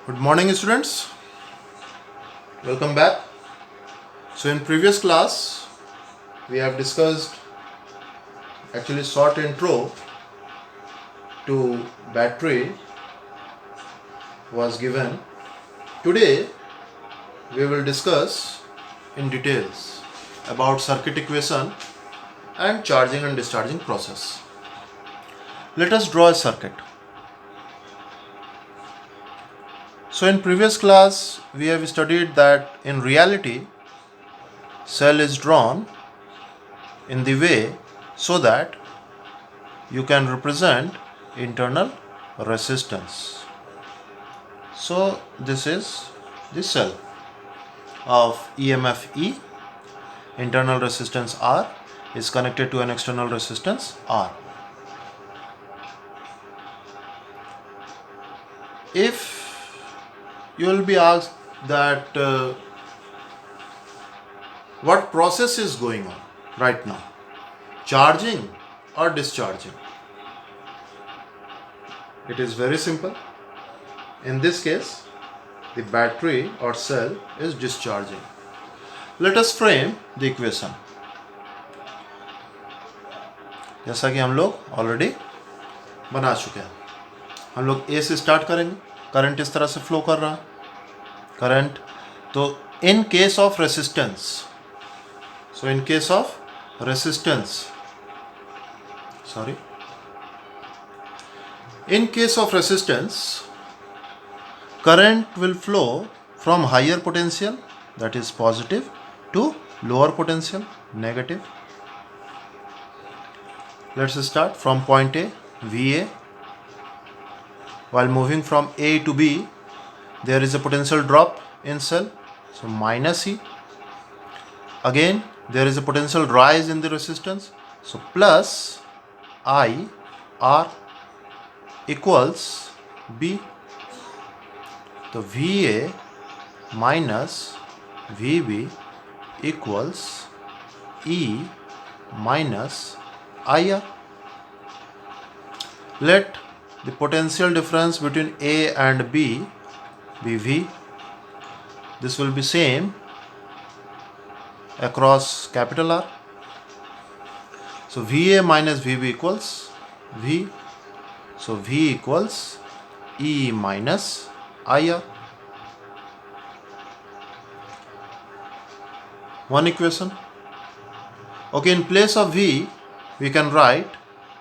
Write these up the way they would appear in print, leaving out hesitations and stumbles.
Good morning, students. Welcome back. So, in previous class, we have discussed actually short intro to battery was given. Today, we will discuss in details about circuit equation and charging and discharging process. Let us draw a circuit. So, in previous class, we have studied that in reality, cell is drawn in the way so that you can represent internal resistance. So this is the cell of EMF E, internal resistance R is connected to an external resistance R. If you will be asked that what process is going on right now, charging or discharging, it is very simple. In this case, the battery or cell is discharging. Let us frame the equation. जैसा कि हम लोग already बना चुके हैं, हम लोग ए से स्टार्ट करेंगे. करंट इस तरह से फ्लो कर रहा है. करंट तो in case of resistance, so in case of resistance, in case of resistance, current will flow from higher potential, that is positive, to lower potential, negative. Let's start from point A, VA. While moving from A to B, there is a potential drop in cell, so minus E. Again, there is a potential rise in the resistance, so plus I R equals B. So VA minus VB equals E minus IR. Let the potential difference between A and B be V. This will be same across capital R. So VA minus VB equals V. So V equals E minus IR. One equation. Okay, in place of V, we can write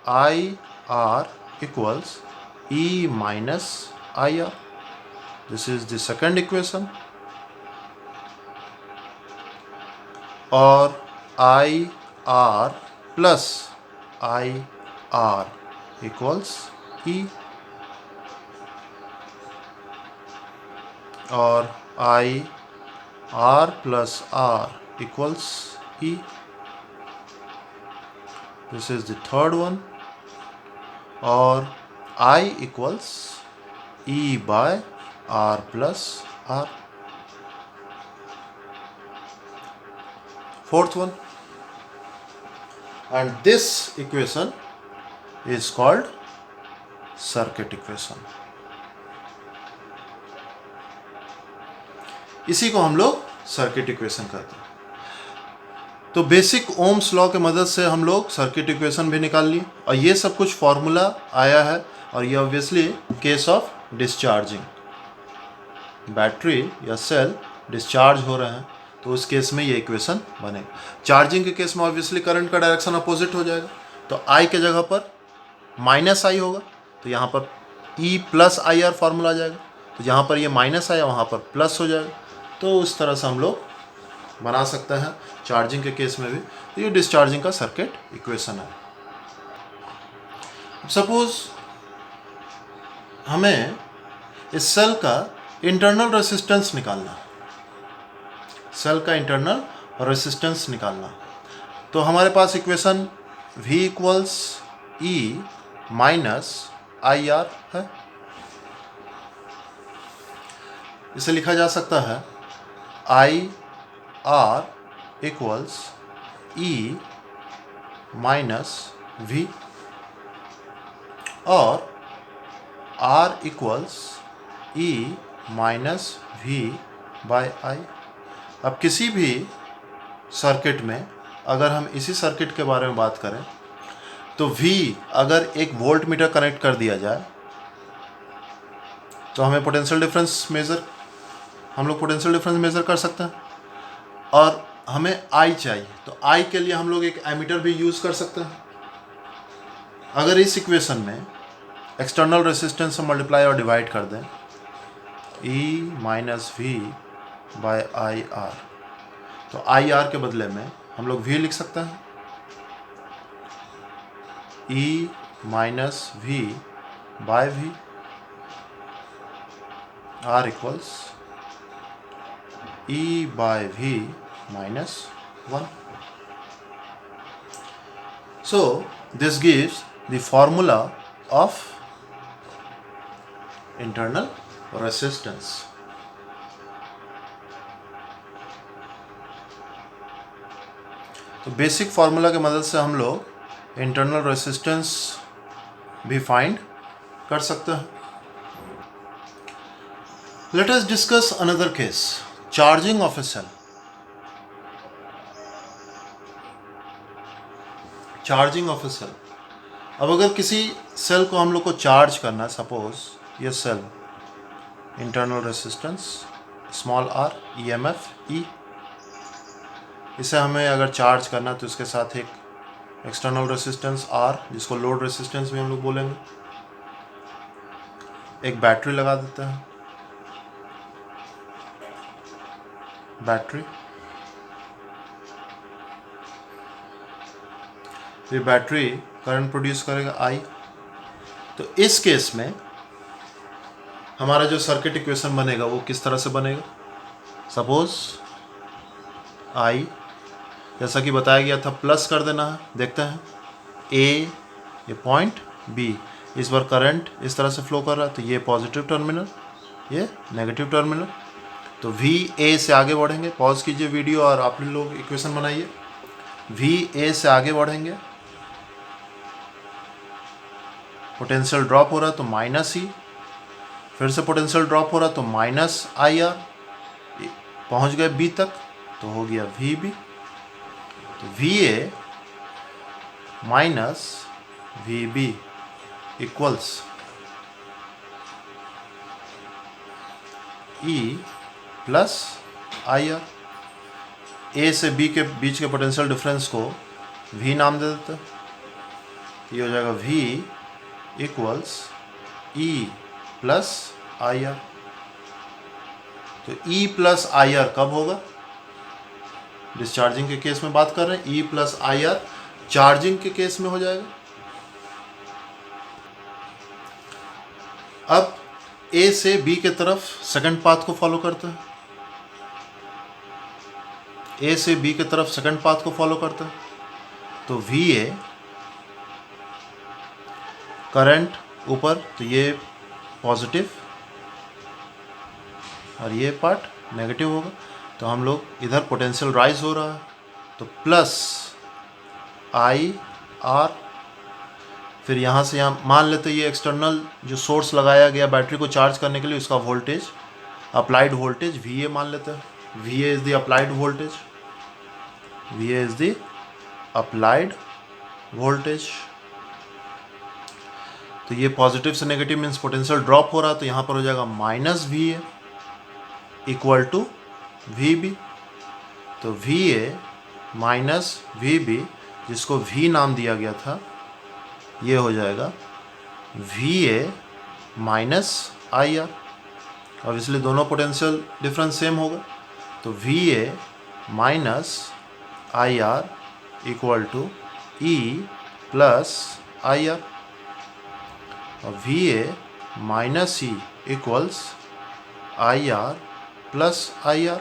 IR equals E minus IR. This is the second equation. Or IR plus IR equals E, or IR plus R equals E. This is the third one. Or I equals E by R plus R. Fourth one. And this equation is called circuit equation. इसी को हम लोग circuit equation कहते हैं. तो basic Ohm's law के मदद से हम लोग सर्किट इक्वेशन भी निकाल लिए, और ये सब कुछ फॉर्मूला आया है. और ये obviously case of discharging, battery या सेल डिस्चार्ज हो रहे हैं, तो उस केस में ये इक्वेशन बनेगा. चार्जिंग के केस में ऑब्वियसली करंट का डायरेक्शन अपोजिट हो जाएगा, तो आई के जगह पर माइनस आई होगा, तो यहाँ पर E plus I R formula आ जाएगा. तो जहाँ पर ये माइनस आया वहाँ पर प्लस हो जाएगा. तो उस तरह से हम लोग बना सकते हैं चार्जिंग के केस में भी. तो ये डिस्चार्जिंग का सर्किट इक्वेशन है. सपोज हमें इस सेल का इंटरनल रेसिस्टेंस निकालना है, सेल का इंटरनल रेसिस्टेंस निकालना, तो हमारे पास equation V equals E minus I R है. इसे लिखा जा सकता है I R equals E minus V, और R equals E minus V by I। अब किसी भी सर्किट में अगर हम इसी सर्किट के बारे में बात करें तो V अगर एक वोल्ट मीटर कनेक्ट कर दिया जाए तो हमें पोटेंशियल डिफरेंस मेज़र कर सकते हैं। और हमें I चाहिए तो I के लिए हम लोग एक एमीटर भी यूज़ कर सकते हैं। अगर इस इक्वेशन में एक्सटर्नल रेसिस्टेंस से मल्टीप्लाई और डिवाइड कर दें E minus V by I R, तो आई आर के बदले में हम लोग V लिख सकते हैं। E minus V by V R equals E by V minus 1. So this gives the formula of internal resistance. तो बेसिक फार्मूला की मदद से हम लोग इंटरनल रेसिस्टेंस भी फाइंड कर सकते हैं। Let us discuss another case, charging of a cell. Charging of a cell. अब अगर किसी सेल को हम लोग को चार्ज करना है, सपोज ये cell, internal resistance small R, EMF E, इसे हमें अगर चार्ज करना है तो इसके साथ एक एक्सटर्नल रेसिस्टेंस आर, जिसको लोड रेसिस्टेंस भी हम लोग बोलेंगे, एक बैटरी लगा देते हैं। बैटरी, ये बैटरी करंट प्रोड्यूस करेगा I। तो इस केस में हमारा जो सर्किट इक्वेशन बनेगा वो किस तरह से बनेगा? सपोज I, जैसा कि बताया गया था, प्लस कर देना है। देखते हैं A, ये पॉइंट B, इस बार करंट इस तरह से फ्लो कर रहा है, तो ये पॉजिटिव टर्मिनल, ये नेगेटिव टर्मिनल। तो V A से आगे बढ़ेंगे। पॉज कीजिए वीडियो और आप लोग इक्वेशन बनाइए। V A से आगे बढ़ेंगे, पोटेंशियल ड्रॉप हो रहा है तो माइनस ई, फिर से पोटेंशियल ड्रॉप हो रहा है तो माइनस आई आर, पहुंच गए बी तक तो हो गया वी बी। तो V A minus V B equals E plus I R. A से बी के बीच के पोटेंशियल डिफरेंस को वी नाम दे देते हैं। ये हो जाएगा V equals E plus I R. तो ई प्लस आई आर कब होगा? डिस्चार्जिंग के केस में बात कर रहे हैं। ई प्लस आई आर चार्जिंग के केस में हो जाएगा। अब ए से बी के तरफ सेकंड पाथ को फॉलो करते हैं। ए से बी के तरफ सेकंड पाथ को फॉलो करते हैं। तो वी ए करंट ऊपर, तो ये पॉजिटिव और ये पार्ट नेगेटिव होगा। तो हम लोग इधर पोटेंशियल राइज हो रहा है तो प्लस आई आर, फिर यहाँ से यहाँ मान लेते ये एक्सटर्नल जो सोर्स लगाया गया बैटरी को चार्ज करने के लिए, उसका voltage, applied voltage V A मान लेते हैं। V A is the applied voltage, V A is the applied voltage. तो ये पॉजिटिव से नेगेटिव मीन्स पोटेंशियल ड्रॉप हो रहा है, तो यहाँ पर हो जाएगा minus V A equal to V B. तो V A minus V B, जिसको वी नाम दिया गया था, ये हो जाएगा V A minus I R. Obviously दोनों पोटेंशियल डिफरेंस सेम होगा, तो V A minus I R equal to E plus I R. और V A minus E equals I R plus I R,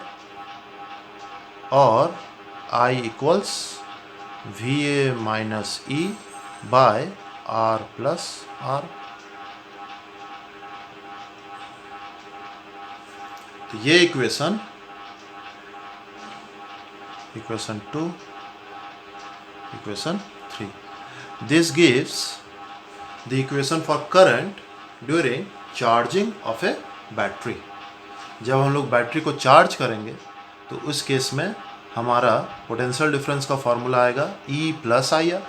और I equals V A minus E by R plus R. तो ये equation 2, equation 3, this gives the equation for current during charging of a battery. जब हम लोग battery को charge करेंगे तो उस केस में हमारा पोटेंशियल डिफरेंस का फॉर्मूला आएगा E प्लस आई आर,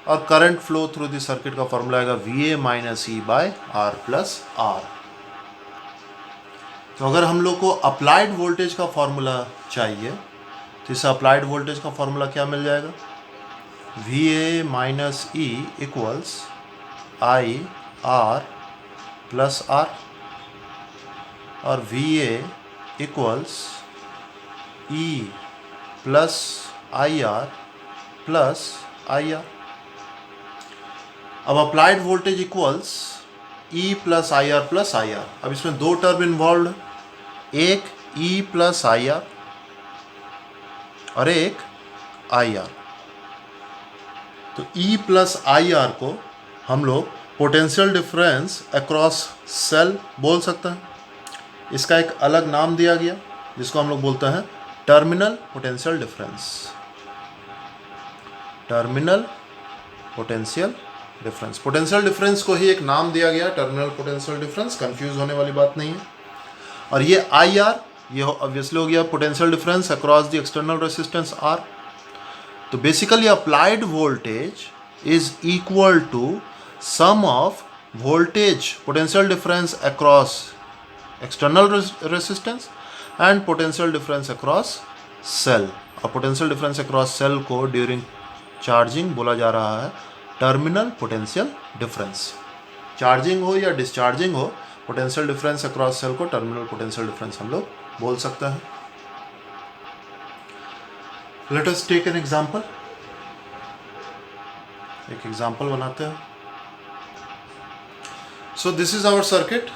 और current flow through the circuit का फॉर्मूला आएगा VA minus E by R plus R. तो अगर हम लोग को अप्लाइड वोल्टेज का फॉर्मूला चाहिए तो इस अप्लाइड वोल्टेज का फॉर्मूला क्या मिल जाएगा, VA minus E equals I R plus R, और VA equals E plus IR plus IR। अब applied voltage equals E plus IR plus IR। अब इसमें दो टर्म इन्वॉल्व है, एक E प्लस IR और एक IR। तो E प्लस IR को हम लोग पोटेंशियल डिफरेंस अक्रॉस सेल बोल सकते हैं। इसका एक अलग नाम दिया गया जिसको हम लोग बोलते हैं terminal potential difference. Terminal potential difference, potential difference को ही एक नाम दिया गया टर्मिनल पोटेंशियल डिफरेंस, कंफ्यूज होने वाली बात नहीं है। और ये IR, ये ऑब्वियसली हो गया potential difference across the external resistance R। तो basically applied voltage is equal to sum of voltage potential difference across external resistance and potential difference across cell. और पोटेंशियल डिफरेंस अक्रॉस सेल को during charging बोला जा रहा है terminal potential difference. Charging हो या discharging हो, पोटेंशियल डिफरेंस अक्रॉस सेल को टर्मिनल पोटेंशियल डिफरेंस हम लोग बोल सकते हैं। Let us take an example. एक एग्जांपल बनाते हैं। So this is our circuit.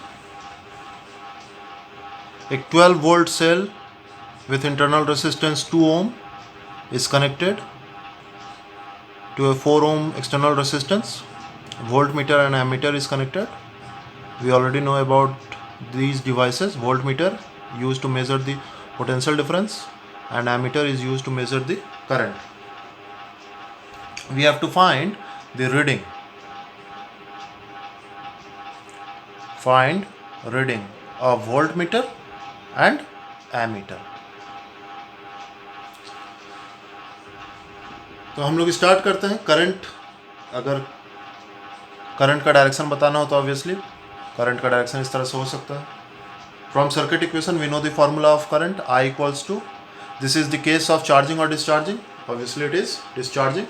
एक 12 volt cell with internal resistance 2 ohm is connected to a 4 ohm external resistance. Voltmeter and ammeter is connected. We already know about these devices. Voltmeter used to measure the potential difference and ammeter is used to measure the current. We have to find the reading. Find reading of voltmeter and ammeter. तो हम लोग start करते हैं। Current, अगर current का direction बताना हो तो ऑब्वियसली करंट का डायरेक्शन इस तरह से हो सकता है। From circuit equation we know the formula of current I equals to, this is the case of charging और discharging, obviously it is discharging.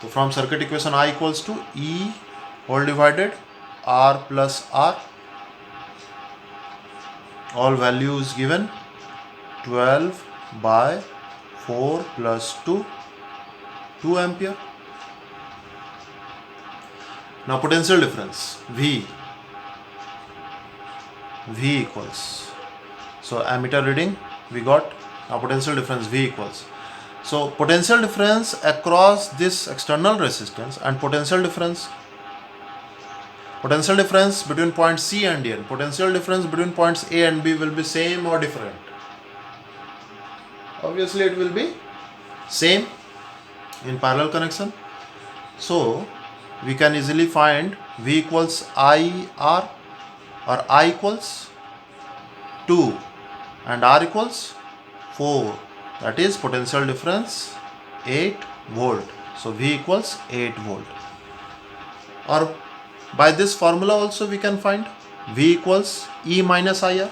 तो from circuit equation I equals to E whole divided R plus R, all values given 12/4 plus 2 ampere. Now potential difference V equals, so ammeter reading we got, now potential difference V equals, so potential difference across this external resistance and potential difference between point C and N, potential difference between points A and B will be same or different? Obviously it will be same in parallel connection. So we can easily find V equals IR, or I equals 2 and R equals 4, that is potential difference 8 volt. So V equals 8 volt. Or by this formula also we can find V equals E minus IR,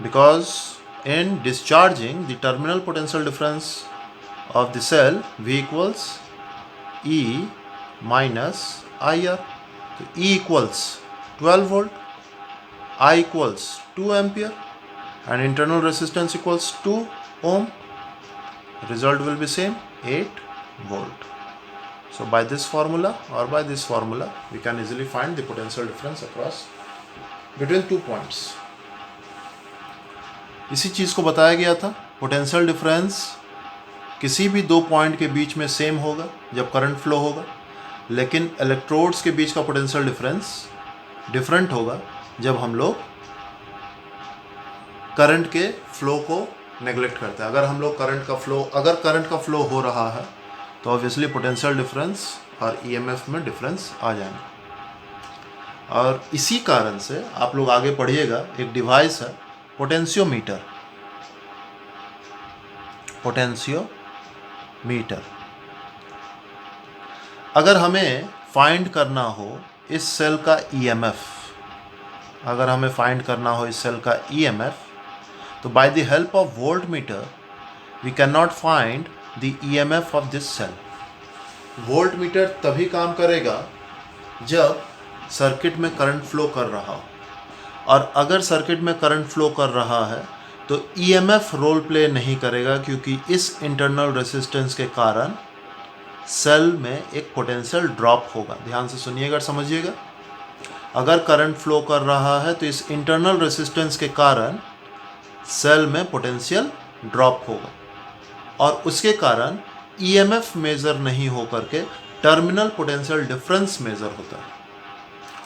because in discharging the terminal potential difference of the cell V equals E minus IR. So E equals 12 volt, I equals 2 ampere and internal resistance equals 2 ohm. Result will be same, 8 volt. So by this formula or by this formula we can easily find the potential difference across between 2 points. इसी चीज़ को बताया गया था, potential difference किसी भी दो point के बीच में सेम होगा जब करंट फ्लो होगा, लेकिन इलेक्ट्रोड्स के बीच का पोटेंशियल डिफरेंस डिफरेंट होगा जब हम लोग करंट के फ्लो को नेगलेक्ट करते हैं। अगर हम लोग करंट का फ्लो हो रहा है तो ऑब्वियसली पोटेंशियल डिफरेंस और ईएमएफ में डिफरेंस आ जाएगा। और इसी कारण से आप लोग आगे पढ़िएगा, एक डिवाइस है पोटेंशियोमीटर। पोटेंशियोमीटर अगर हमें फाइंड करना हो इस सेल का ईएमएफ, अगर हमें फाइंड करना हो इस सेल का ईएमएफ, तो by the help of voltmeter we can not find the EMF of this cell. Voltmeter तभी काम करेगा जब सर्किट में करंट फ्लो कर रहा हो, और अगर सर्किट में करंट फ्लो कर रहा है तो ईएमएफ रोल प्ले नहीं करेगा, क्योंकि इस इंटरनल रेजिस्टेंस के कारण सेल में एक पोटेंशियल ड्रॉप होगा। ध्यान से सुनिएगा और समझिएगा। अगर करंट फ्लो कर रहा है तो इस इंटरनल रेजिस्टेंस के कारण सेल में पोटेंशियल ड्रॉप होगा, और उसके कारण ईएमएफ मेजर नहीं हो करके टर्मिनल पोटेंशियल डिफरेंस मेजर होता है।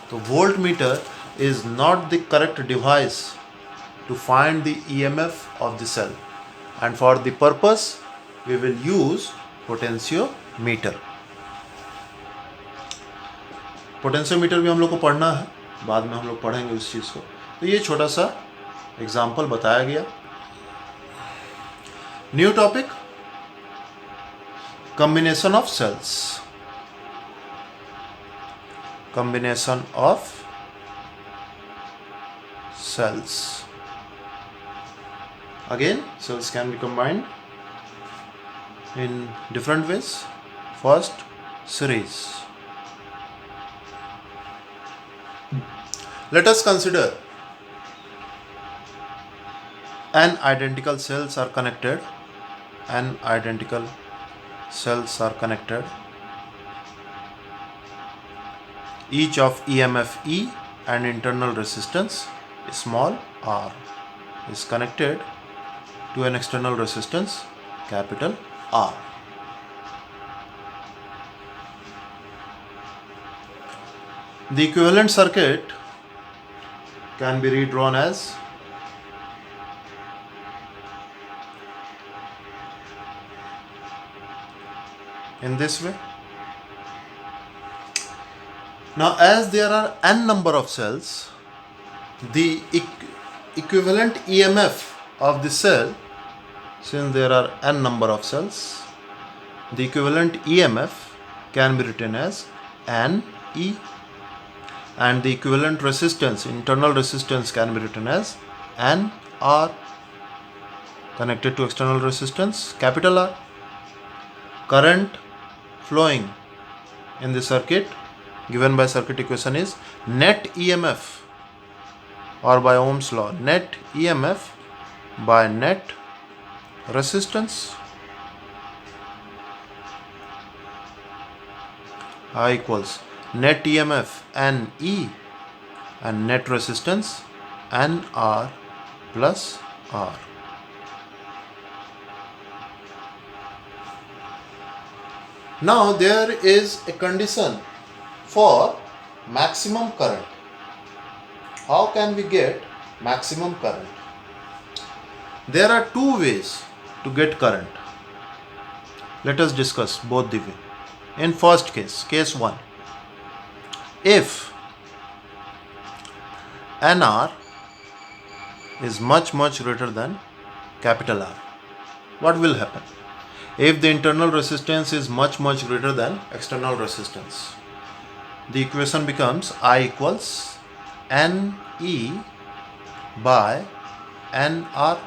तो voltmeter is not the correct device to find the EMF of the cell, and for the purpose we will use potentiometer. Potentiometer भी हम लोग को पढ़ना है, बाद में हम लोग पढ़ेंगे उस चीज़ को। तो ये छोटा सा एग्जाम्पल बताया गया। New topic, combination of cells. Combination of cells. Again, cells can be combined in different ways. First, series. Let us consider n identical cells are connected. N identical cells are connected. Each of EMF E and internal resistance small r is connected to an external resistance capital R. The equivalent circuit can be redrawn as in this way. Now, as there are n number of cells, the equivalent EMF of the cell, since there are n number of cells, the equivalent EMF can be written as NE, and the equivalent resistance, internal resistance, can be written as NR, connected to external resistance capital R. Current flowing in the circuit given by circuit equation is net EMF, or by Ohm's law, net EMF by net resistance. I equals net EMF NE and net resistance NR plus R. Now there is a condition for maximum current. How can we get maximum current? There are two ways to get current. Let us discuss both the way. In first case, case 1, if NR is much greater than capital R, what will happen? If the internal resistance is much greater than external resistance, the equation becomes I equals NE by NR,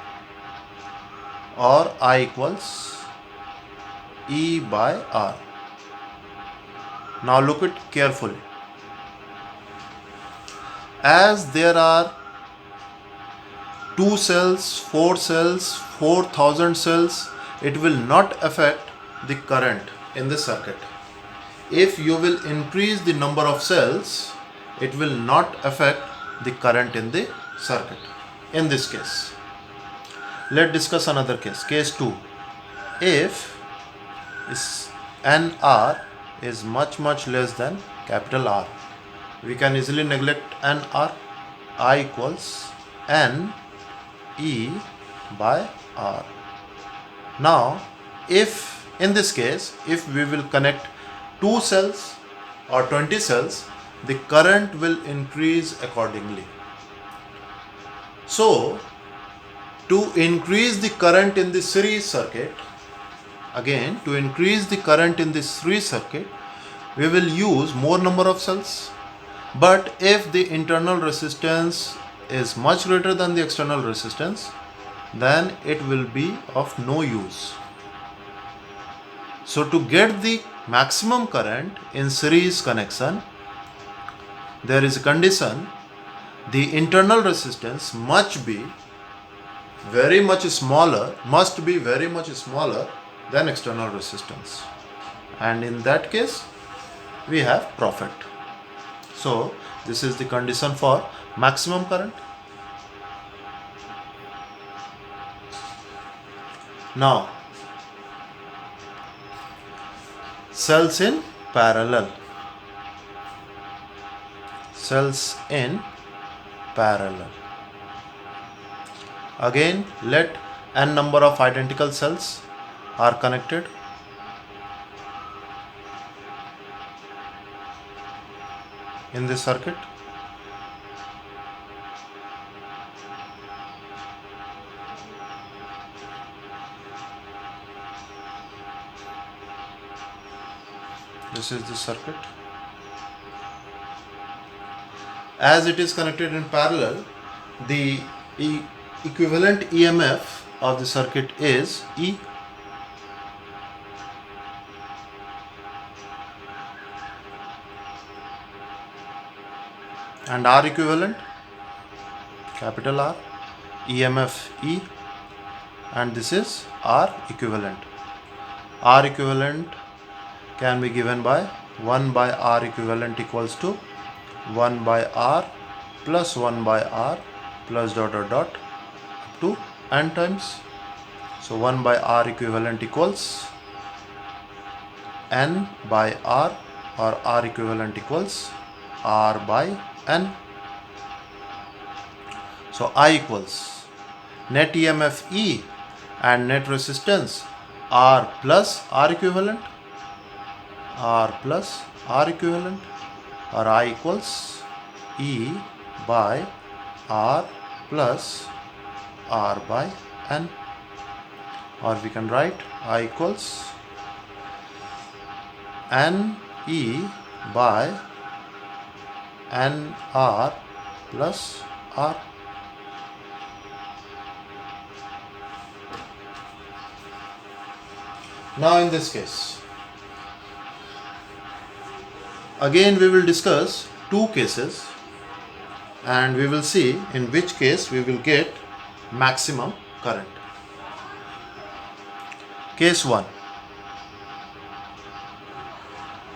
or I equals E by R. Now look it carefully. As there are 2 cells, 4 cells, 4,000 cells, it will not affect the current in the circuit. If you will increase the number of cells, it will not affect the current in the circuit. In this case, let's discuss another case. Case 2, if NR is much less than capital R, we can easily neglect NR. I equals NE by R. Now, if in this case, if we will connect 2 cells or 20 cells, the current will increase accordingly. So, to increase the current in the series circuit, again, to increase the current in the series circuit, we will use more number of cells. But if the internal resistance is much greater than the external resistance, then it will be of no use. So to get the maximum current in series connection, there is a condition: the internal resistance must be very much smaller than external resistance, and in that case we have profit. So this is the condition for maximum current. Now, cells in parallel. Cells in parallel. Again, let n number of identical cells are connected. In this circuit. This is the circuit. As it is connected in parallel, the equivalent EMF of the circuit is E. And R equivalent, capital R, EMF E, and this is R equivalent. R equivalent can be given by 1 by R equivalent equals to 1 by R plus 1 by R plus dot dot dot up to n times. So 1 by R equivalent equals n by R, or R equivalent equals R by n. So I equals net EMF E and net resistance R plus R equivalent, R plus R equivalent, or I equals E by R plus R by n, or we can write I equals n E by n R plus R. Now in this case, again we will discuss two cases and we will see in which case we will get maximum current. Case 1.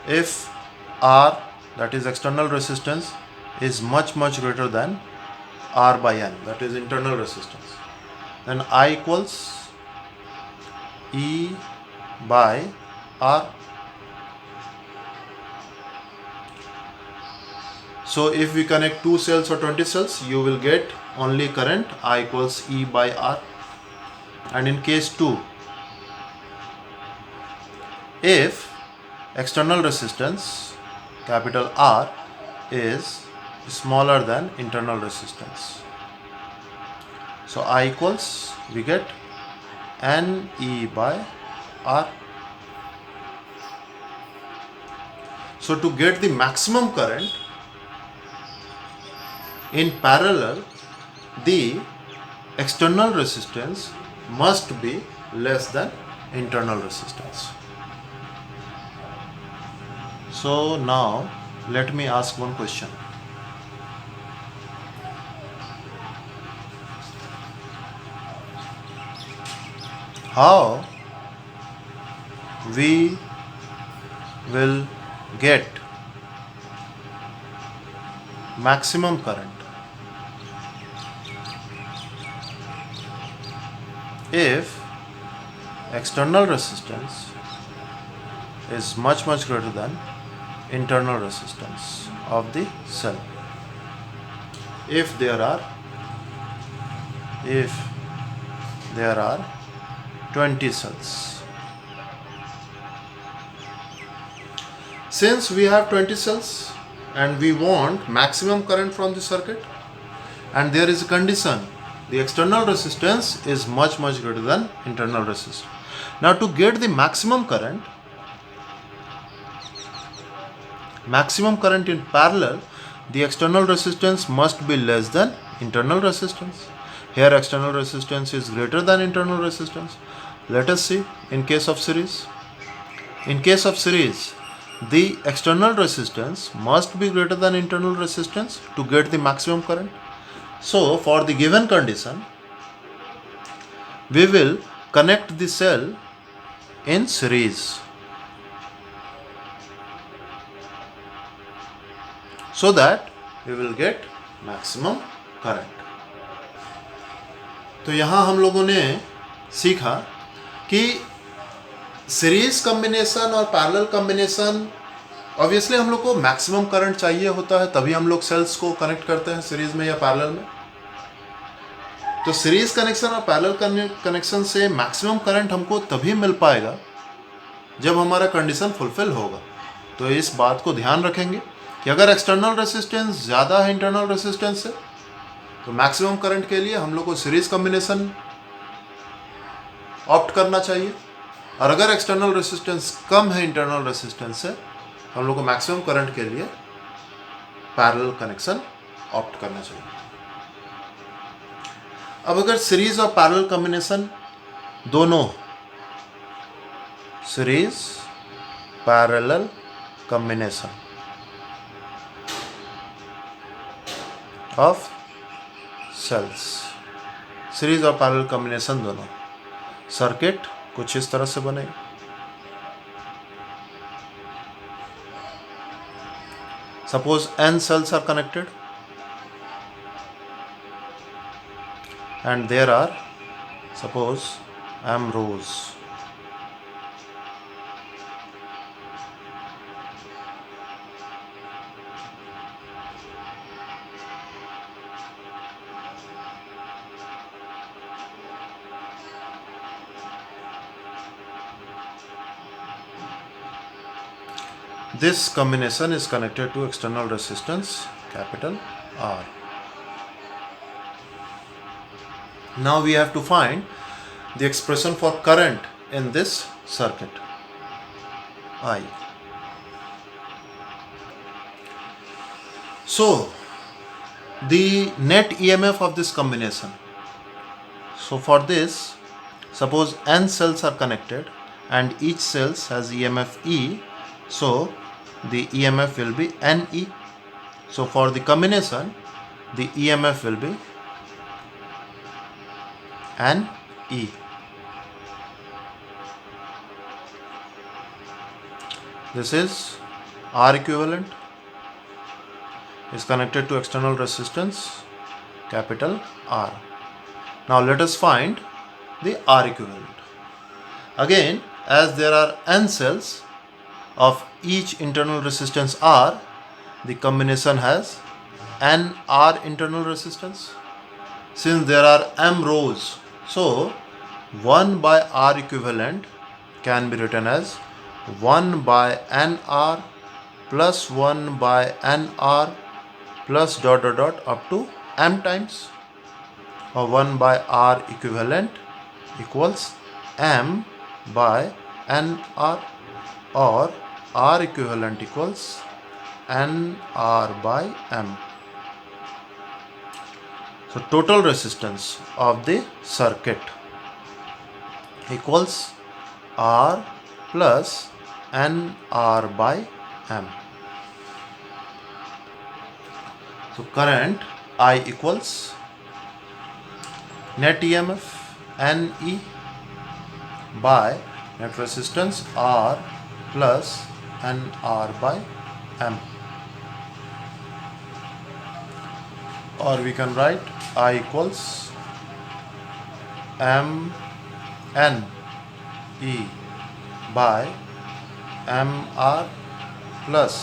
If R, that is external resistance, is much greater than R by n, that is internal resistance, then I equals E by R. So if we connect 2 cells or 20 cells, you will get only current I equals E by R. And in case 2, if external resistance capital R is smaller than internal resistance, so I equals, we get N E by R. So to get the maximum current in parallel, the external resistance must be less than internal resistance. So now let me ask one question. How we will get maximum current if external resistance is much greater than internal resistance of the cell? If there are 20 cells. Since we have 20 cells, and we want maximum current from the circuit, and there is a condition, the external resistance is much greater than internal resistance. Now to get the maximum current in parallel, the external resistance must be less than internal resistance. Here external resistance is greater than internal resistance. Let us see in case of series. In case of series, the external resistance must be greater than internal resistance to get the maximum current. So for the given condition, we will connect the cell in series so that we will get maximum current. तो यहाँ हम लोगों ने सीखा कि series combination और parallel combination, obviously हम लोग को मैक्सिमम करंट चाहिए होता है, तभी हम लोग सेल्स को कनेक्ट करते हैं सीरीज में या पैरेलल में. तो सीरीज कनेक्शन और पैरेलल कनेक्शन से मैक्सिमम करंट हमको तभी मिल पाएगा जब हमारा कंडीशन फुलफिल होगा. तो इस बात को ध्यान रखेंगे कि अगर एक्सटर्नल रेसिस्टेंस ज़्यादा है इंटरनल रेसिस्टेंस से, तो मैक्सिमम करंट के लिए हम लोग को सीरीज कॉम्बिनेशन ऑप्ट करना चाहिए, और अगर एक्सटर्नल रेसिस्टेंस कम है इंटरनल रेसिस्टेंस से, हम लोग को मैक्सिमम करंट के लिए पैरेलल कनेक्शन ऑप्ट करना चाहिए. अब अगर सीरीज और पैरेलल कॉम्बिनेशन दोनों, series parallel combination of cells, series और पैरेलल कॉम्बिनेशन दोनों, सर्किट कुछ इस तरह से बनेगा. Suppose n cells are connected and there are, suppose, m rows. This combination is connected to external resistance capital R. Now we have to find the expression for current in this circuit, I. So the net EMF of this combination. So for this, suppose n cells are connected and each cell has EMF E. So the EMF will be NE. So for the combination, the EMF will be NE. This is R equivalent is connected to external resistance capital R. Now let us find the R equivalent. Again, as there are n cells of each internal resistance R, the combination has n R internal resistance. Since there are m rows, so 1 by R equivalent can be written as 1 by nr plus 1 by nr plus dot dot dot up to m times, or 1 by R equivalent equals m by nr, or R equivalent equals nr by m. So total resistance of the circuit equals R plus nr by m. So current I equals net EMF NE by net resistance R plus nr by m, or we can write I equals m n e by mr plus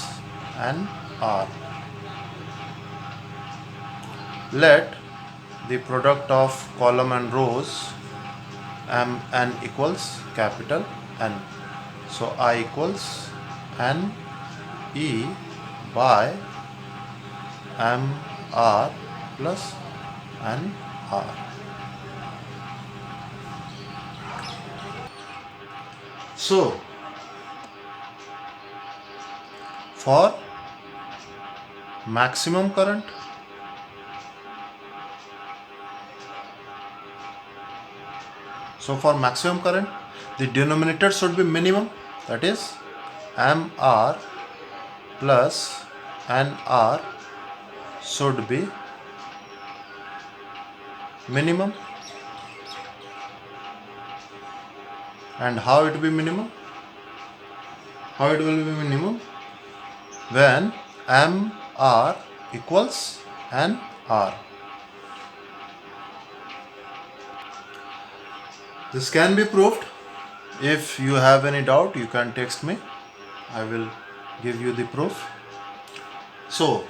nr. Let the product of column and rows m n equals capital N. So I equals n e by M R plus N R. So for maximum current, the denominator should be minimum, that is MR plus NR should be minimum. And how it will be minimum? How it will be minimum? When MR equals NR. This can be proved. If you have any doubt, you can text me. I will give you the proof. So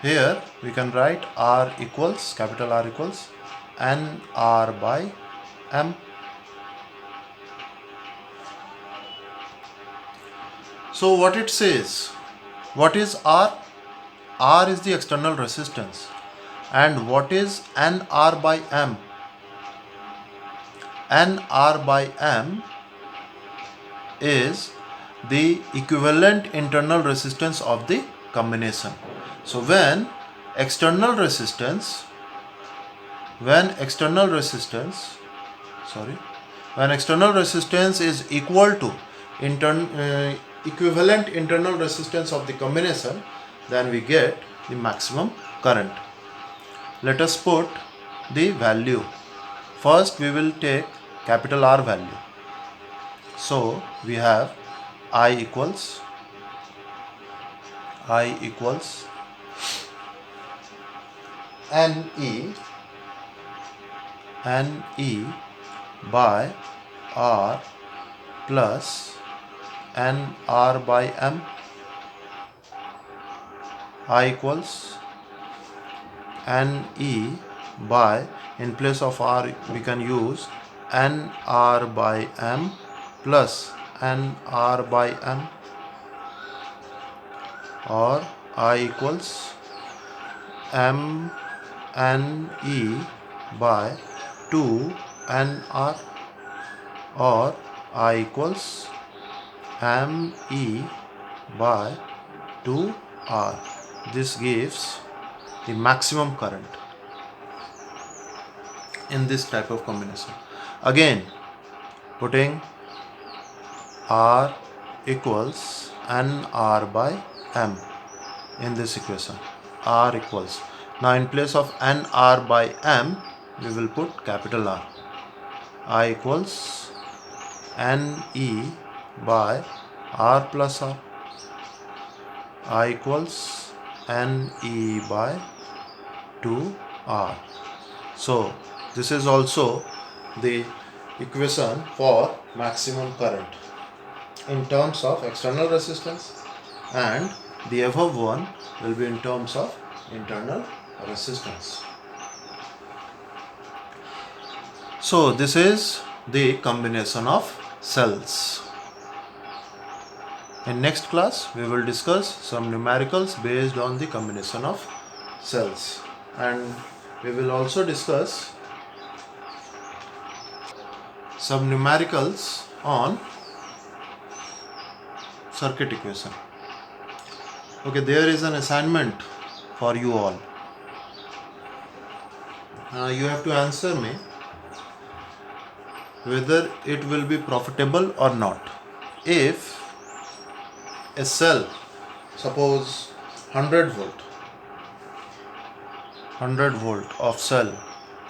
here we can write R equals, capital R equals NR by M. So what it says, what is R? R is the external resistance. And what is NR by M? NR by M is the equivalent internal resistance of the combination. So when external resistance is equal to equivalent internal resistance of the combination, then we get the maximum current. Let us put the value. First we will take capital R value. So we have I equals NE by R plus NR by M. I equals NE by, in place of R we can use NR by M plus NR by M, or I equals MNE by 2 NR, or I equals ME by 2R. This gives the maximum current in this type of combination. Again, putting R equals NR by M in this equation. R equals, now in place of NR by M we will put capital R. I equals NE by R plus R. I equals NE by 2R. So this is also the equation for maximum current in terms of external resistance, and the above one will be in terms of internal resistance. So this is the combination of cells. In next class we will discuss some numericals based on the combination of cells, and we will also discuss some numericals on circuit equation. Okay, there is an assignment for you all. You have to answer me whether it will be profitable or not. If a cell, suppose 100 volt of cell,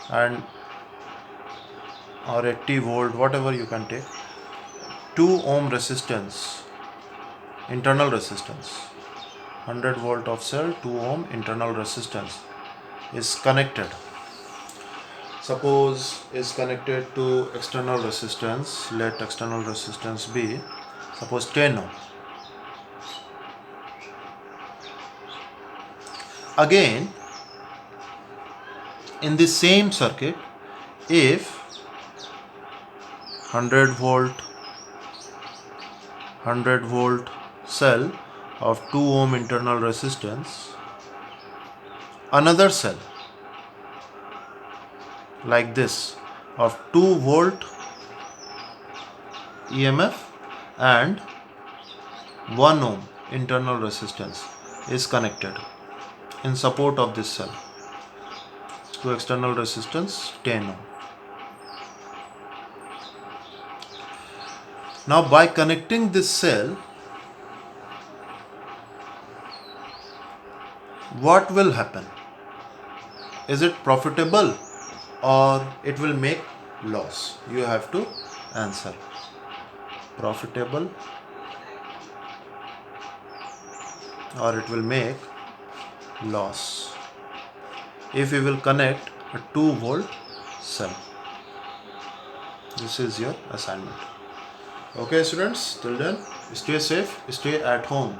and or 80 volt, whatever you can take, 2 ohm resistance, internal resistance, 100 volt of cell, 2 ohm internal resistance is connected. Suppose is connected to external resistance. Let external resistance be, suppose 10 ohm. Again, in the same circuit, if 100 volt cell of 2 ohm internal resistance another cell like this of 2 volt EMF and 1 ohm internal resistance is connected in support of this cell to external resistance 10 ohm. Now by connecting this cell, what will happen? Is it profitable or it will make loss? You have to answer. Profitable or it will make loss if we will connect a 2 volt cell. This is your assignment. Okay students, till then stay safe, stay at home.